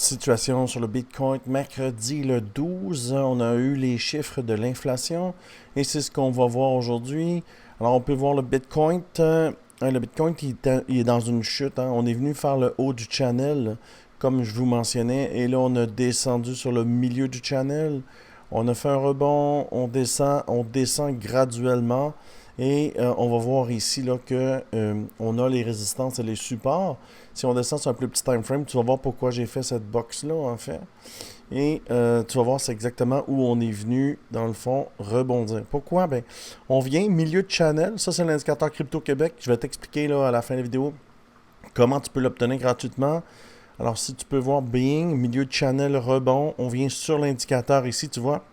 situation sur le Bitcoin mercredi le 12. On a eu les chiffres de l'inflation et c'est ce qu'on va voir aujourd'hui. Alors, on peut voir le Bitcoin. Le Bitcoin il est dans une chute. On est venu faire le haut du channel, comme je vous mentionnais. Et là, on a descendu sur le milieu du channel. On a fait un rebond. On descend graduellement. Et on va voir ici là, que on a les résistances et les supports. Si on descend sur un plus petit time frame, tu vas voir pourquoi j'ai fait cette box-là, en fait. Et tu vas voir c'est exactement où on est venu, dans le fond, rebondir. Pourquoi? Ben, on vient milieu de channel. Ça, c'est l'indicateur Crypto Québec. Je vais t'expliquer là, à la fin de la vidéo comment tu peux l'obtenir gratuitement. Alors, si tu peux voir Being, milieu de channel, rebond, on vient sur l'indicateur ici, tu vois.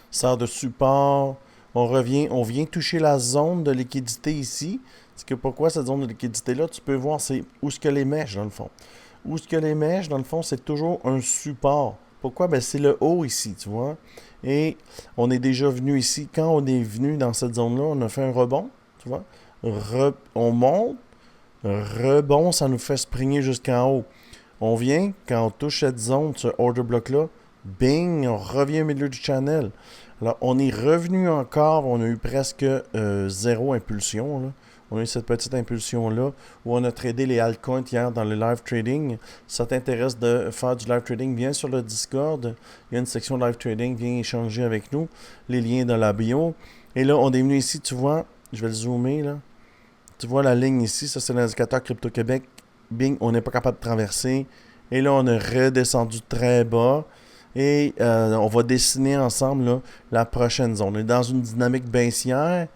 Sort de support. On vient toucher la zone de liquidité ici. Parce que pourquoi cette zone de liquidité-là, tu peux voir, c'est où est-ce que les mèches, dans le fond. Où est-ce que les mèches, dans le fond, c'est toujours un support. Pourquoi? Ben, c'est le haut ici, tu vois. Et on est déjà venu ici. Quand on est venu dans cette zone-là, on a fait un rebond, tu vois. On monte, rebond, ça nous fait sprinter jusqu'en haut. On vient, quand on touche cette zone, ce order block-là, bing, on revient au milieu du channel. Alors, on est revenu encore, on a eu presque zéro impulsion, là. On a eu cette petite impulsion-là où on a tradé les altcoins hier dans le live trading. Si ça t'intéresse de faire du live trading, viens sur le Discord. Il y a une section live trading, viens échanger avec nous. Les liens dans la bio. Et là, on est venu ici, tu vois, je vais le zoomer, là. Tu vois la ligne ici, ça c'est l'indicateur Crypto Québec. Bing, on n'est pas capable de traverser. Et là, on est redescendu très bas. Et on va dessiner ensemble là, la prochaine zone. On est dans une dynamique baissière.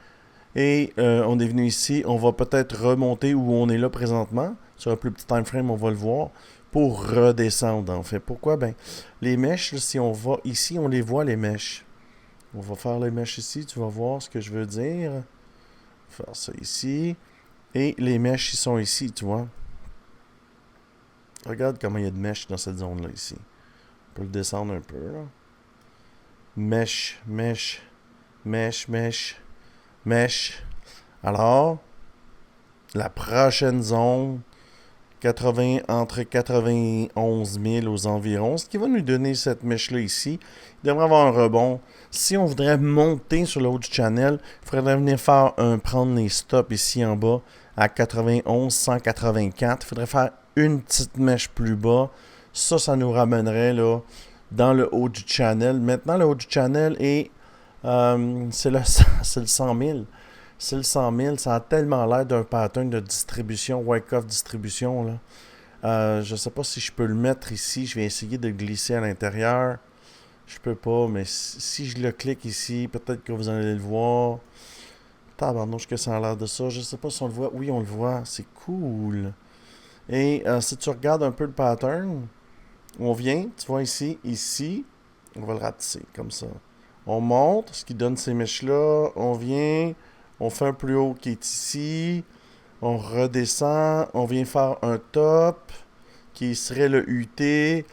Et on est venu ici. On va peut-être remonter où on est là présentement. Sur un plus petit time frame, on va le voir. Pour redescendre, en fait. Pourquoi? Ben, les mèches, là, si on va ici, on les voit, les mèches. On va faire les mèches ici. Tu vas voir ce que je veux dire. Faire ça ici. Et les mèches, ils sont ici, tu vois. Regarde comment il y a de mèches dans cette zone-là, ici. On peut le descendre un peu, là. Mèche, mèche, mèche, mèche, mèche. Alors, la prochaine zone, entre 91 000 aux environs, ce qui va nous donner cette mèche-là ici. Il devrait avoir un rebond. Si on voudrait monter sur le haut du channel, il faudrait venir prendre les stops ici en bas à 91, 184. Il faudrait faire une petite mèche plus bas. Ça nous ramènerait là dans le haut du channel. Maintenant, le haut du channel est c'est le 100 000. C'est le 100 000. Ça a tellement l'air d'un pattern de distribution, Wyckoff distribution. Là. Je ne sais pas si je peux le mettre ici. Je vais essayer de le glisser à l'intérieur. Je peux pas, mais si je le clique ici, peut-être que vous allez le voir. Tabarnouche que ça a l'air de ça. Je ne sais pas si on le voit. Oui, on le voit. C'est cool. Et si tu regardes un peu le pattern, on vient, tu vois ici, on va le ratisser comme ça. On monte, ce qui donne ces mèches-là. On vient, on fait un plus haut qui est ici. On redescend, on vient faire un top qui serait le UT.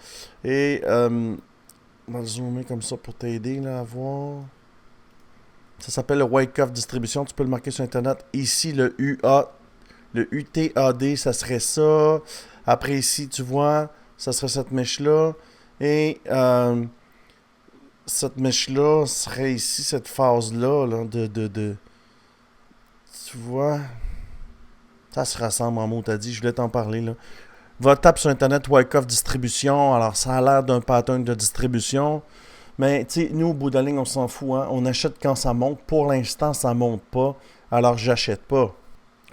Et on va le zoomer comme ça pour t'aider là, à voir. Ça s'appelle le Wyckoff Distribution. Tu peux le marquer sur Internet. Ici, le UA, le UTAD, ça serait ça. Après ici, tu vois, ça serait cette mèche-là. Et cette mèche-là serait ici, cette phase-là, là, tu vois, ça se rassemble en mots, t'as dit, je voulais t'en parler, là. Va taper sur Internet Wyckoff Distribution. Alors, ça a l'air d'un pattern de distribution. Mais, tu sais, nous, au bout de la ligne, on s'en fout, hein. On achète quand ça monte. Pour l'instant, ça monte pas. Alors, j'achète pas.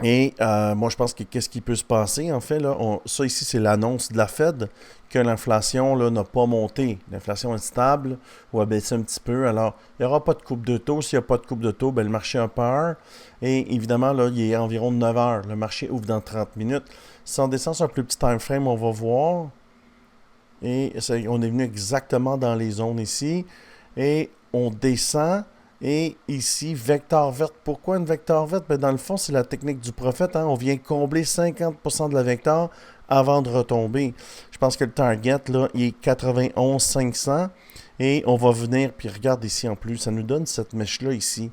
Et moi, je pense que qu'est-ce qui peut se passer, en fait, là, ça ici, c'est l'annonce de la Fed que l'inflation là, n'a pas monté. L'inflation est stable ou a baissé un petit peu. Alors, il n'y aura pas de coupe de taux. S'il n'y a pas de coupe de taux, ben, le marché a peur. Et évidemment, là, il est environ 9 heures. Le marché ouvre dans 30 minutes. Si on descend sur un plus petit time frame, on va voir. Et on est venu exactement dans les zones ici. Et on descend. Et ici, vecteur verte. Pourquoi une vecteur verte? Ben, dans le fond, c'est la technique du prophète. Hein? On vient combler 50% de la vecteur avant de retomber. Je pense que le target, là, il est 91 500. Et on va venir, puis regarde ici en plus, ça nous donne cette mèche-là ici.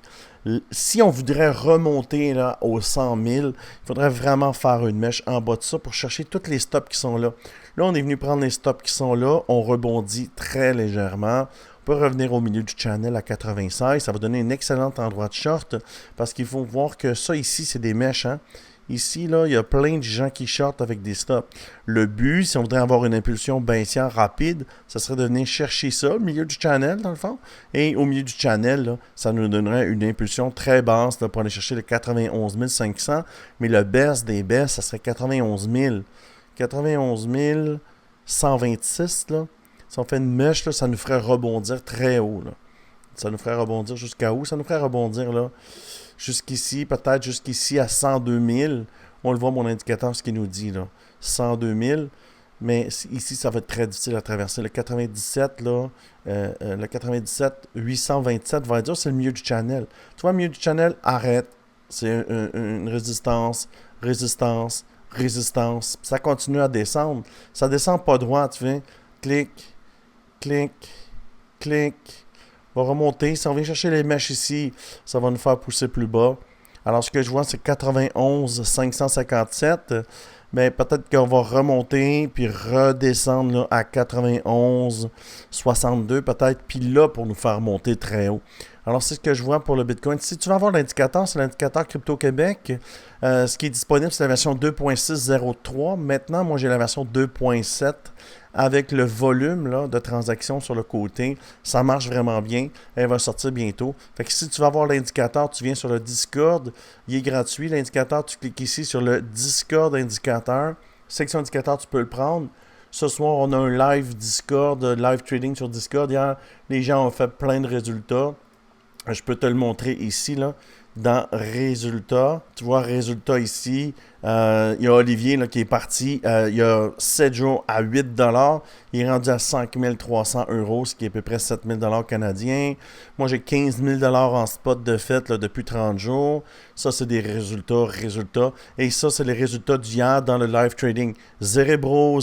Si on voudrait remonter là, aux 100 000, il faudrait vraiment faire une mèche en bas de ça pour chercher tous les stops qui sont là. Là, on est venu prendre les stops qui sont là. On rebondit très légèrement. On peut revenir au milieu du channel à 96. Ça va donner un excellent endroit de short parce qu'il faut voir que ça ici, c'est des mèches. Hein? Ici, là, il y a plein de gens qui shortent avec des stops. Le but, si on voudrait avoir une impulsion baissière rapide, ça serait de venir chercher ça au milieu du channel, dans le fond. Et au milieu du channel, là, ça nous donnerait une impulsion très basse là, pour aller chercher le 91 500. Mais le baisse des baisses, ça serait 91 000. 91 126, là. Si on fait une mèche, là, ça nous ferait rebondir très haut. Là. Ça nous ferait rebondir jusqu'à où? Ça nous ferait rebondir là jusqu'ici, peut-être jusqu'ici à 102 000. On le voit, mon indicateur, ce qu'il nous dit, là. 102 000. Mais ici, ça va être très difficile à traverser. Le 97, là, le 97, 827, va dire, c'est le milieu du channel. Tu vois, le milieu du channel, arrête. C'est une résistance, résistance, résistance. Ça continue à descendre. Ça descend pas droit, tu vois. Clic, clic, clic. Va remonter. Si on vient chercher les mèches ici, ça va nous faire pousser plus bas. Alors, ce que je vois, c'est 91 557. Mais peut-être qu'on va remonter puis redescendre là, à 91 62 peut-être. Puis là, pour nous faire monter très haut. Alors, c'est ce que je vois pour le Bitcoin. Si tu vas avoir l'indicateur, c'est l'indicateur Crypto Québec. Ce qui est disponible, c'est la version 2.603. Maintenant, moi, j'ai la version 2.7 avec le volume là, de transactions sur le côté. Ça marche vraiment bien. Elle va sortir bientôt. Fait que si tu vas avoir l'indicateur, tu viens sur le Discord. Il est gratuit, l'indicateur. Tu cliques ici sur le Discord indicateur. Section indicateur, tu peux le prendre. Ce soir, on a un live Discord, live trading sur Discord. Hier, les gens ont fait plein de résultats. Je peux te le montrer ici, là, dans Résultats. Tu vois, Résultats ici. Il y a Olivier là, qui est parti il y a 7 jours à 8 $. Il est rendu à 5 300 €, ce qui est à peu près 7 000 $ canadiens. Moi, j'ai 15 000 $ en spot de fait là, depuis 30 jours. Ça, c'est des résultats. Et ça, c'est les résultats d'hier dans le live trading. Zerebro.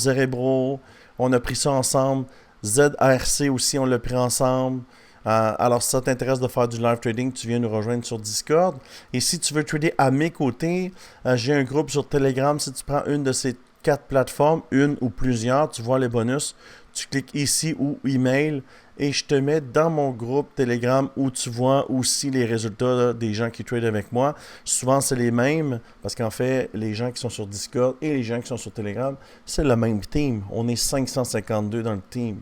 On a pris ça ensemble. ZRC aussi, on l'a pris ensemble. Alors, si ça t'intéresse de faire du live trading, tu viens nous rejoindre sur Discord. Et si tu veux trader à mes côtés, j'ai un groupe sur Telegram. Si tu prends une de ces 4 plateformes, une ou plusieurs, tu vois les bonus. Tu cliques ici ou email et je te mets dans mon groupe Telegram où tu vois aussi les résultats là, des gens qui tradent avec moi. Souvent, c'est les mêmes parce qu'en fait, les gens qui sont sur Discord et les gens qui sont sur Telegram, c'est le même team. On est 552 dans le team.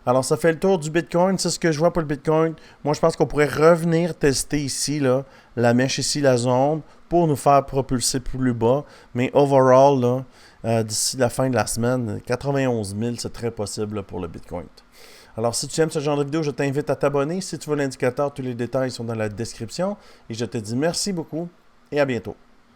Alors, ça fait le tour du Bitcoin. C'est ce que je vois pour le Bitcoin. Moi, je pense qu'on pourrait revenir tester ici, là, la mèche ici, la zone, pour nous faire propulser plus bas. Mais overall, là, d'ici la fin de la semaine, 91 000, c'est très possible là, pour le Bitcoin. Alors, si tu aimes ce genre de vidéo, je t'invite à t'abonner. Si tu veux l'indicateur, tous les détails sont dans la description. Et je te dis merci beaucoup et à bientôt.